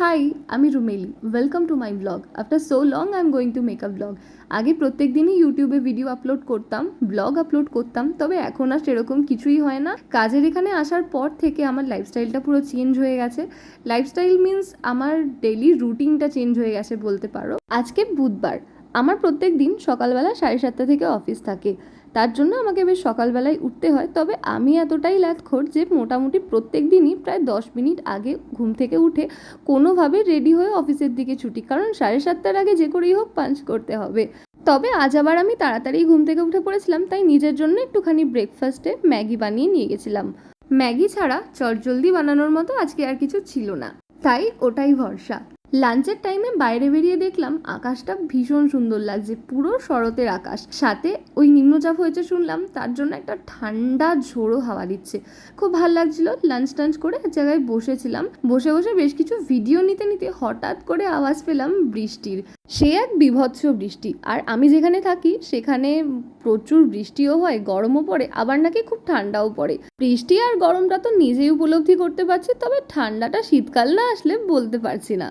High, আমি Rumeli. Welcome to my blog. After so long I am going to make a blog. আগে প্রত্যেক দিনই ইউটিউবে ভিডিও আপলোড করতাম, ব্লগ আপলোড করতাম, তবে এখন আর সেরকম কিছুই হয় না। কাজের এখানে আসার পর থেকে আমার লাইফস্টাইলটা পুরো চেঞ্জ হয়ে গেছে। লাইফস্টাইল মিন্স আমার ডেইলি রুটিনটা চেঞ্জ হয়ে গেছে বলতে পারো। আজকে বুধবার, আমার প্রত্যেক দিন সকালবেলা 7:30 থেকে অফিস থাকে। তার জন্য আমাকে বেশ সকালবেলায় উঠতে হয়, তবে আমি এতটাই ল্যাথখোর যে মোটামুটি প্রত্যেক দিনই প্রায় 10 মিনিট আগে ঘুম থেকে উঠে কোনোভাবে রেডি হয়ে অফিসের দিকে ছুটি, কারণ 7:30টার আগে যে করেই হোক পাঞ্চ করতে হবে। তবে আজ আবার আমি তাড়াতাড়ি ঘুম থেকে উঠে পড়েছিলাম, তাই নিজের জন্য একটুখানি ব্রেকফাস্টে ম্যাগি বানিয়ে নিয়ে গেছিলাম। ম্যাগি ছাড়া চটজলদি বানানোর মতো আজকে আর কিছু ছিল না, তাই ওটাই ভরসা। লাঞ্চের টাইমে বাইরে বেরিয়ে দেখলাম আকাশটা ভীষণ সুন্দর লাগছে, পুরো শরতের আকাশ। সাথে ওই নিম্নচাপ হয়েছে শুনলাম, তার জন্য একটা ঠান্ডা ঝোড়ো হাওয়া দিচ্ছে, খুব ভালো লাগছিল। লাঞ্চ টাঞ্চ করে এক জায়গায় বসেছিলাম, বসে বসে বেশ কিছু ভিডিও নিতে নিতে হঠাৎ করে আওয়াজ পেলাম বৃষ্টির। সে এক বীভৎস বৃষ্টি, আর আমি যেখানে থাকি সেখানে প্রচুর বৃষ্টিও হয়, গরমও পড়ে, আবার নাকি খুব ঠান্ডাও পড়ে। বৃষ্টি আর গরমটা তো নিজেই উপলব্ধি করতে পারছি, তবে ঠান্ডাটা শীতকাল না আসলে বলতে পারছি না।